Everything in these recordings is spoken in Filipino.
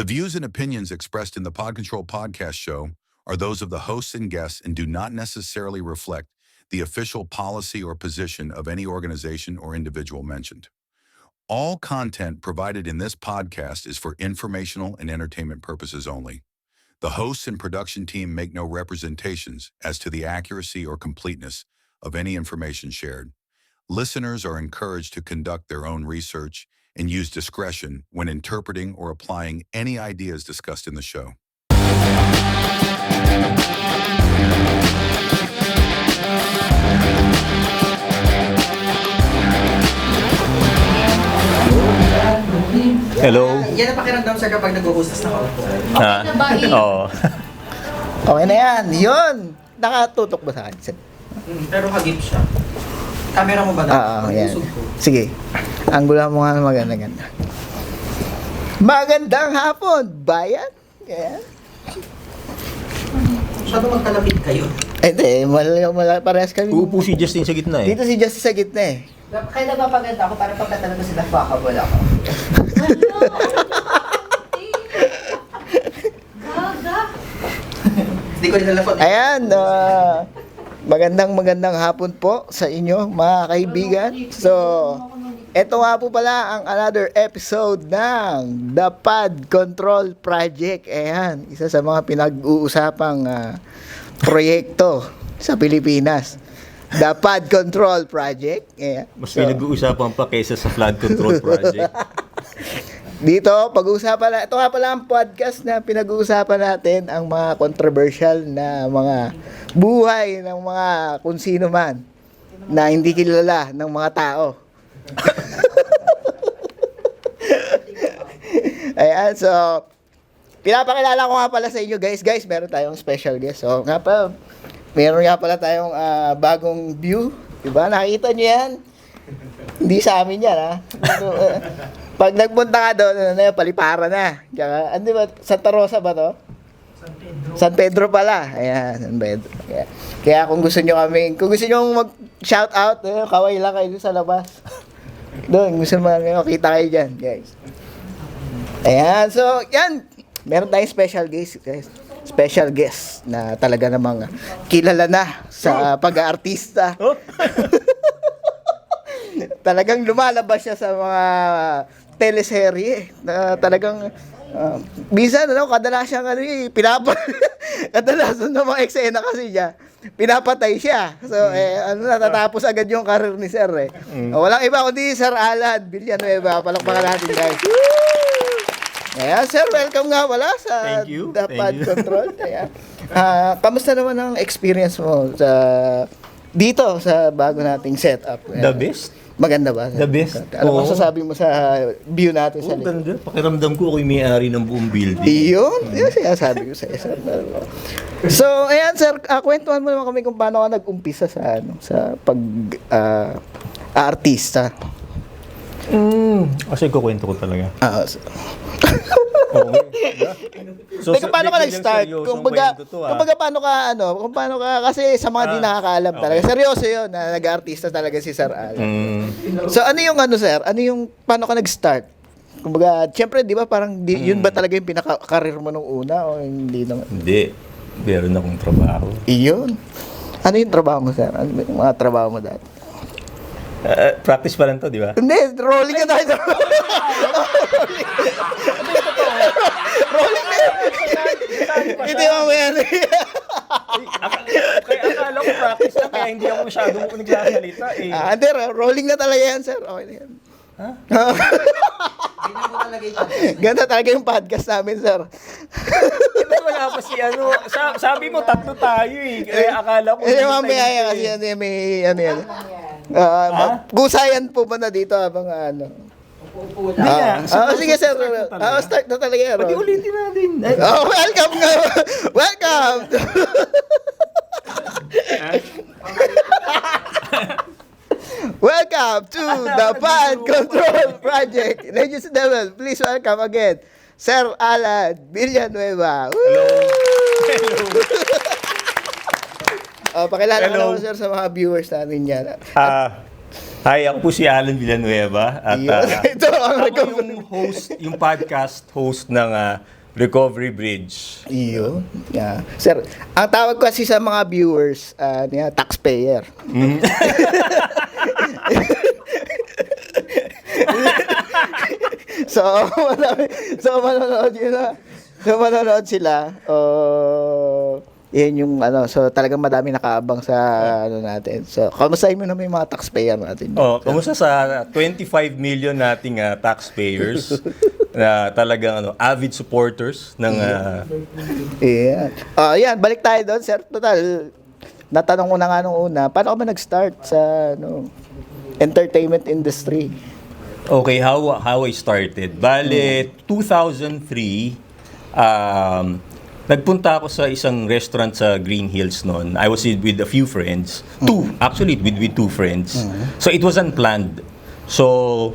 The views and opinions expressed in the Pod Control Podcast Show are those of the hosts and guests and do not necessarily reflect the official policy or position of any organization or individual mentioned. All content provided in this podcast is for informational and entertainment purposes only. The hosts and production team make no representations as to the accuracy or completeness of any information shared. Listeners are encouraged to conduct their own research and use discretion when interpreting or applying any ideas discussed in the show. Hello. Yan ang pakiramdam sir kapag nag-hostess na kaupo. Ah, oo. Okay na yan. Yun. Nakatutok ba sa akin? Pero hagip siya. Camera mo ba na? Yan. Usog ko. Sige. Anggula mo nga maganda-ganda. Magandang hapon, bayan. Yan. Masyado magkalapit kayo. Hindi, parehas kami. Uupo si Justin sa gitna eh. Dito si Justice sa gitna eh. Kaya napapaganda ako para pagkatanong ko sila, fuckable ako. Hindi ko nilalapot. Ayan, magandang hapon po sa inyo mga kaibigan. So, eto nga po pala ang another episode ng The Pod Control Project. Ayan, isa sa mga pinag-uusapang proyekto sa Pilipinas. The Pod Control Project. Ayan. Mas pinag-uusapan pa kaysa sa flood control project. Dito, pag-uusapan na, ito nga pala ang podcast na pinag-uusapan natin ang mga controversial na mga buhay ng mga kung sino man na hindi kilala ng mga tao. Ayan, so, pinapakilala ko nga pala sa inyo guys, meron tayong special guest. So, meron nga pala tayong bagong view. Diba? Nakita nyo yan? Hindi sa amin yan, ha? Pag nagpunta ka doon, palipara na. Tsaka, ano ba? Santa Rosa ba to? San Pedro pala. Ayan, San Pedro. Kaya kung gusto nyo mag-shout out, kaway lang kayo sa labas. Doon, gusto mo makita kayo dyan, guys. Ayan, so, yan. Meron tayong special guest na talaga namang kilala na sa pag-aartista. Talagang lumalabas siya sa mga teleserye na talagang minsan kadalasan kadalasan ng mga eksena kasi niya pinapatay siya. So natatapos agad yung career ni Sir eh. Walang iba kundi Sir Alan Villanueva. Palakpakan natin guys. Ayan, Sir, welcome nga wala sa The Pod Control. Ayan. Kamusta naman ang experience mo dito sa bago nating setup? The best? Maganda ba? The best? Ano masasabi mo sa view natin sa likod? Ganda. Pakiramdam ko ako'y may-ari ng buong building. Iyon? Yun sinasabi ko sa Sir. So, ayan Sir, kwentuhan mo naman kami kung paano ka nag-umpisa sa pag-artista. Kasi kukwento ko talaga. So, paano ka nag-start? Kumbaga paano ka, kasi sa mga di nakakaalam talaga. Seryoso yun, na nag-artista talaga si Sir Al. So, Sir? Paano ka nag-start? Kumbaga, syempre, di ba, parang, yun ba talaga yung pinaka-career mo nung una? O hindi naman? Hindi. Meron akong trabaho. Iyon. Ano yung trabaho mo, Sir? Ano yung mga trabaho mo dati? Practice pa lang to, di ba? Hindi, rolling ka tayo. Rolling na yun. Hindi mo yan. Kaya akala ko practice lang, kaya hindi ako masyadong nagsasalita eh. Hindi, rolling na talaga yan, Sir. Okay na yan. Ha? Ganda talaga yung podcast namin, Sir. Hindi wala pa si sabi mo tatlo tayo eh. Kaya akala ko. Mamaya yan kasi may yan. Gusayan po ba na dito habang Upo lang. Sige sir. Start na talaga yan. Pati ulitin natin. Welcome nga. Welcome. Welcome to the Pod Control Project. Ladies and gentlemen, please welcome again Sir Alan Villanueva. Hello. Pakilala ka naman sir sa mga viewers natin yan. Hi, ako po si Alan Villanueva at Ito ang ako yung podcast host ng Recovery Bridge. Iyo. Yeah. Sir, ang tawag ko kasi sa mga viewers, taxpayer. so, manonood sila. Yan yung so talagang madami nakaabang sa natin. So, kamustahin mo naman yung mga taxpayer natin. Kamusta sa 25 million nating taxpayers na talagang avid supporters ng yan, balik tayo doon, sir. Total, natanong ko na nga nung una, paano ka ba nag-start sa entertainment industry? Okay, how I started. Bale, 2003, nagpunta ako sa isang restaurant sa Green Hills noon. I was with a few friends. Actually, with two friends. So, it was unplanned. So,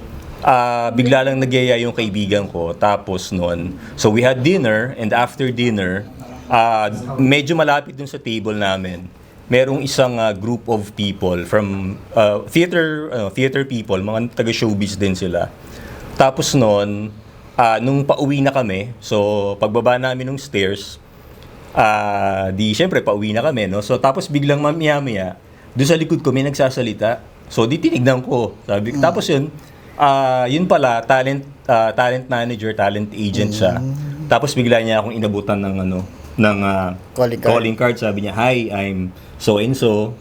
bigla lang nagyaya yung kaibigan ko. Tapos noon, so we had dinner, and after dinner, medyo malapit dun sa table namin, merong isang group of people from theater people, mga taga-showbiz din sila. Tapos noon, nung pauwi na kami, so pagbaba namin ng stairs, syempre pauwi na kami, no? So tapos biglang mamaya-maya, doon sa likod ko may nagsasalita. So di tinignan ko. Tapos yun pala talent manager, talent agent siya. Tapos bigla niya akong inabutan ng calling card. Sabi niya, "Hi, I'm so and so.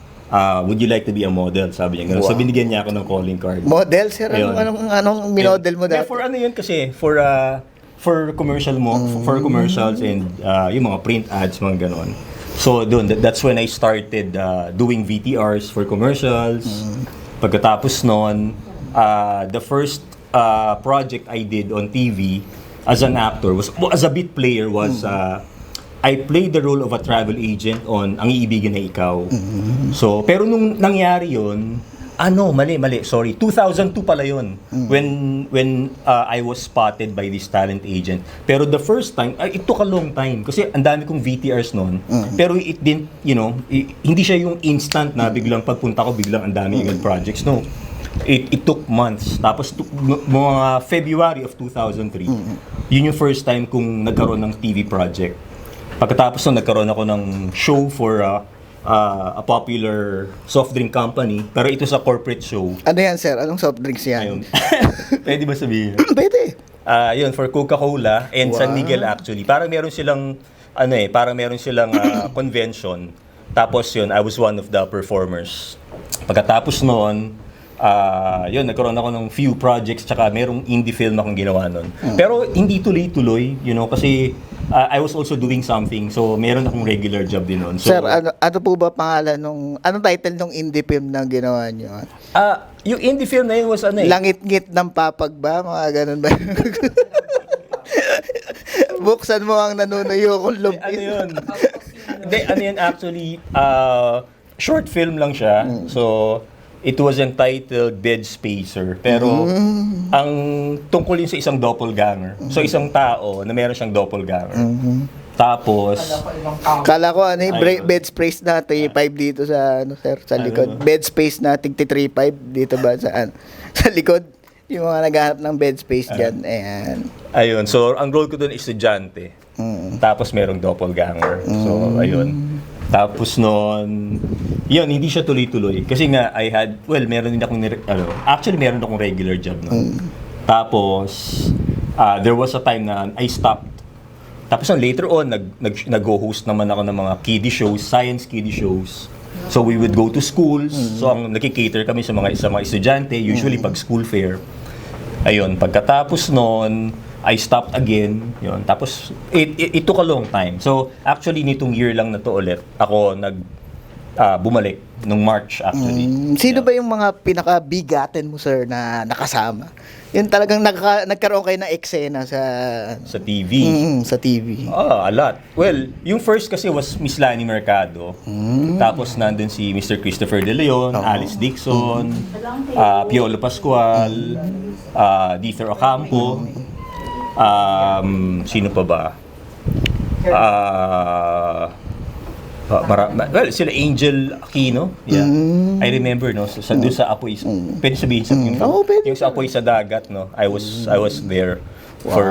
Would you like to be a model?" Sabi niya. Wow. So binigyan niya ako ng calling card. Model, sir? Anong minodel mo dati? For ano yun kasi, for commercials and yung mga print ads, mga ganon. So doon, that's when I started doing VTRs for commercials. Pagkatapos noon, the first project I did on TV as an actor as a beat player was I played the role of a travel agent on Ang Iibigin na Ikaw. So, pero nung nangyari yun, mali, sorry, 2002 pala yun, when I was spotted by this talent agent. Pero the first time, it took a long time, kasi ang dami kong VTRs noon, pero it didn't, hindi siya yung instant na biglang pagpunta ko, biglang ang dami agad projects, no. It took months. Tapos, mga February of 2003, yun yung first time kung nagkaroon ng TV project. Pagkatapos nun, nagkaroon ako ng show for a popular soft drink company. Pero ito sa corporate show. Ano yan, sir? Anong soft drinks yan? Ayun. Pwede ba sabihin? Pwede. Yun, for Coca-Cola and San Miguel actually. Parang meron silang, convention. Tapos yun, I was one of the performers. Pagkatapos noon, nagkaroon ako ng few projects, tsaka merong indie film akong ginawa nun. Pero hindi tuloy-tuloy, kasi I was also doing something, so meron akong regular job din nun. So, sir, ano po ba pangalan anong title nung indie film na ginawa nyo? Yung indie film na yun was Langit-ngit ng papag ba? Mga ganun ba? Buksan mo ang nanunuyo kong lumpin. Ano yun? Hindi, actually, short film lang siya. So, it was entitled Bed Spacer. Pero, ang tungkol yun sa isang doppelganger. So, isang tao na meron siyang doppelganger. Tapos, kala ko bed space na 3.5 dito sa sir, sa likod. Bed space na 3.5 dito ba sa likod. Yung mga naghahanap ng bed space diyan. Ayan. Ayun. So, ang role ko doon estudyante. Tapos merong doppelganger. So, ayun. Tapos noon, yun, hindi siya tuloy-tuloy. Kasi nga, meron din akong, meron akong regular job noon. Tapos, there was a time na I stopped. Tapos later on, nag-host naman ako ng mga kiddie shows, science kiddie shows. So we would go to schools. So ang nakikater kami sa mga estudyante, usually pag school fair. Ayun, pagkatapos noon, I stopped again. Yun. Tapos, it took a long time. So, actually, nitong year lang na to ulit, ako bumalik, nung March actually. Sino ba yung mga pinaka-bigaten mo, sir, na nakasama? Yun talagang nagkaroon kayo ng eksena sa TV. Sa TV. A lot. Well, yung first kasi was Miss Lani Mercado. Tapos nandun si Mr. Christopher De Leon, Alice Dixon, Piolo Pascual, Dieter Ocampo. Sino pa ba? Well, sila Angel Aquino. Yeah. I remember, no, doon sa Apoy. Pwede sabihin sa pwede. yung sa Apoy sa dagat, no. I was there for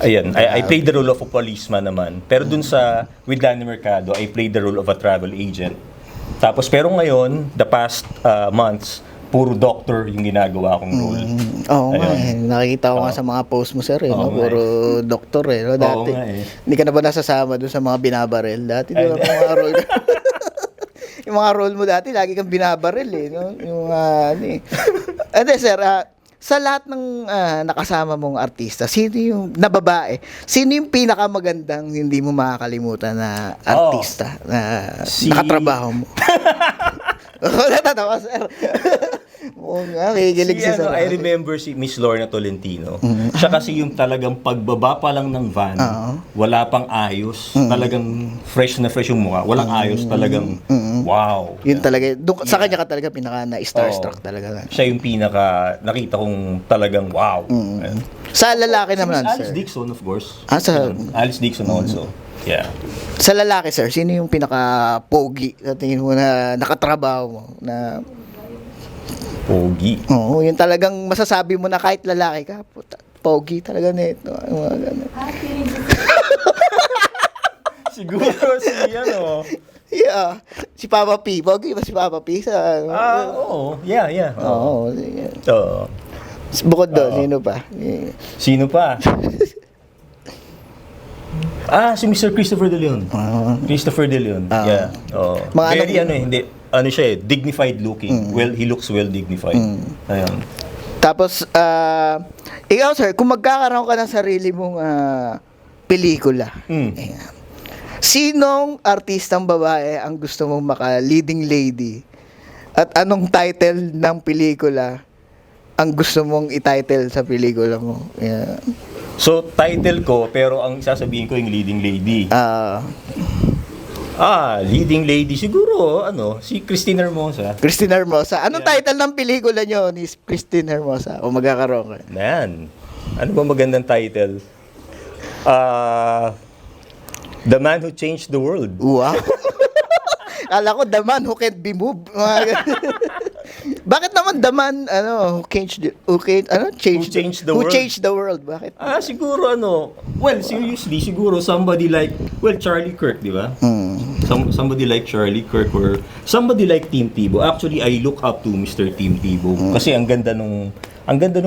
ayan, I played the role of a policeman naman. Pero dun sa with Danny Mercado, I played the role of a travel agent. Tapos pero ngayon, the past months, puro doctor yung ginagawa kong role. Oo nga Ayun. nakikita ko nga sa mga post mo sir no? Oo nga Puro doktor no? Dati, nga hindi ka na ba nasasama doon sa mga binabaril? Dati di ba mga role yung mga role mo dati, lagi kang binabaril no? Yung ano eh. Ate sir, sa lahat ng nakasama mong artista, sino yung na babae? Sino yung pinakamagandang hindi mo makakalimutan na artista na nakatrabaho mo? Natatawa sir. Oo nga, kikilig si sir. I remember si Miss Lorna Tolentino. Siya kasi yung talagang pagbaba pa lang ng van, wala pang ayos. Talagang fresh na fresh yung mukha. Walang ayos, talagang wow. Yun talaga, sa kanya ka talaga pinaka na-starstruck talaga. Siya yung pinaka nakita kong talagang wow. Ayun. Sa lalaki naman, Alice sir. Dixon, of course. Sa Alice Dixon also. Yeah. Sa lalaki, sir, sino yung pinaka-pogi sa tingin mo na nakatrabaho mo? Na, Pogi. oo, yung talagang masasabi mo na kahit lalaki ka, puta, pogi talaga nito. Mga ganun. Siguro si ano. Yeah. Si Papa P. Pogi ba si Papa P? Oo. Yeah. Oo. Sige. Oo. Bukod doon, sino pa? Sino pa? Si Mr. Christopher De Leon. Christopher De Leon. Yeah. Oh. Mga Very hindi. Ano siya dignified looking. Well, he looks well dignified. Ayun. Tapos, ikaw sir, kung magkakaroon ka ng sarili mong pelikula, ayan, sinong artistang babae ang gusto mong maka-leading lady? At anong title ng pelikula ang gusto mong i-title sa pelikula mo? Ayan. So, title ko, pero ang sasabihin ko yung leading lady. Leading lady. Siguro, si Christine Hermosa. Christine Hermosa. Anong title ng pelikula nyo ni Christine Hermosa? O magkakaroon ka? Man, ano ba magandang title? The Man Who Changed the World. Wow. Kala ko, the man who can't be moved. Bakit naman the man, who changed the world? Bakit? Siguro seriously, siguro somebody like, Charlie Kirk, di ba? Somebody like Charlie Kirk or somebody like Tim Tebow. Actually, I look up to Mr. Tim Tebow kasi ang ganda nung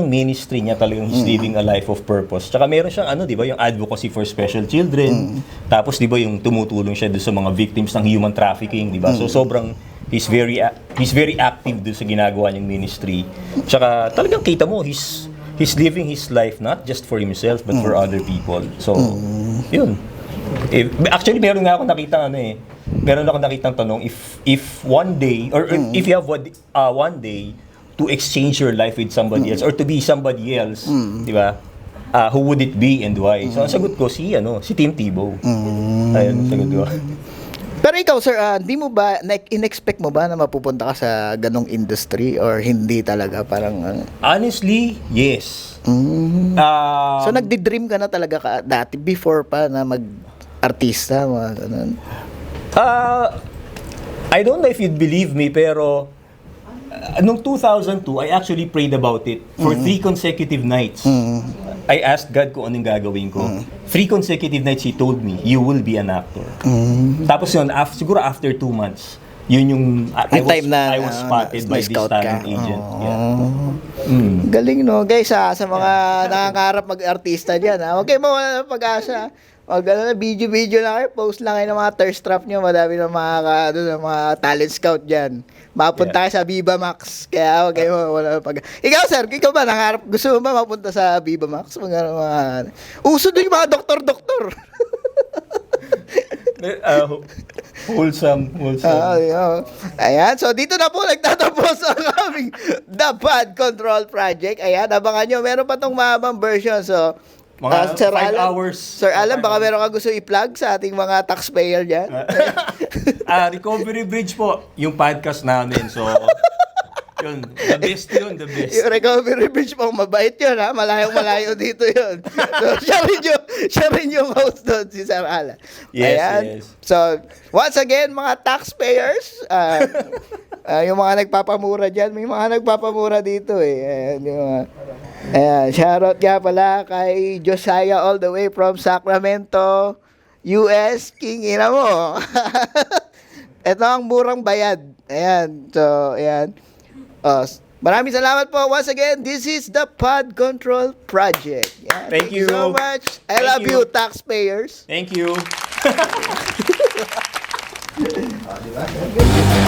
ministry niya, talagang he's living a life of purpose. Tsaka meron siyang di ba, yung advocacy for special children. Tapos di ba yung tumutulong siya doon sa mga victims ng human trafficking, di ba? So sobrang he's very active doon sa ginagawa niyang ministry. Tsaka talagang kita mo he's living his life not just for himself but for other people. So yun. Actually meron nga ako nakitang tanong if one day or if you have one day to exchange your life with somebody else or to be somebody else, di ba? Who would it be and why? So ang sagot ko si Tim Tebow. Ayun, sagot ko. Pero ikaw sir, hindi mo ba in-expect mo ba na mapupunta ka sa ganong industry or hindi talaga parang Honestly, yes. So nagdi-dream ka na talaga dati before pa na mag-artista, mga ganun? I don't know if you'd believe me, pero nung 2002, I actually prayed about it for 3 consecutive nights. I asked God kung anong gagawin ko. 3 consecutive nights, He told me, you will be an actor. Tapos yun, siguro after 2 months, yun yung I was spotted by this talent agent. Galing no guys sa mga nangangarap mag-artista diyan. Huwag kayo mawala ng pag-asa. Video lang kayo, post lang kayo ng mga thirst trap nyo, madami ng mga talent scout diyan. Mapunta kayo sa Viva Max. Kaya huwag kayo mawala ng pag-asa. Ikaw sir, ikaw ba nangarap, gusto mo ba mapunta sa Viva Max? Uso din yung mga doktor. Wholesome. Ayan, so dito na po nagtatapos ang aming The Bad Control Project. Ayan, abangan nyo, meron pa tong mahabang version. So, mga Sir 5 Alan, hours. Sir Alan, baka meron ka gusto i-plug sa ating mga taxpayer dyan? Recovery Bridge po, yung podcast namin. So, Yun, the best yun, the best. Yung recovery bridge mo, mabait yun ha. Malayong-malayo dito yun. So, siya rin yung host doon, si Sir Alan. Yes, Ayan. yes. So, once again, mga taxpayers, yung mga nagpapamura dyan, may mga nagpapamura dito eh. Ayan, yung mga, ayan, shoutout nga pala kay Josiah all the way from Sacramento, US, King ina mo. Ito ang murang bayad. Ayan, so, ayan. Maraming salamat po. Once again, this is the Pod Control Project. Yeah, Thank you. so much. I Thank love you, you. taxpayers. Thank you. Diba?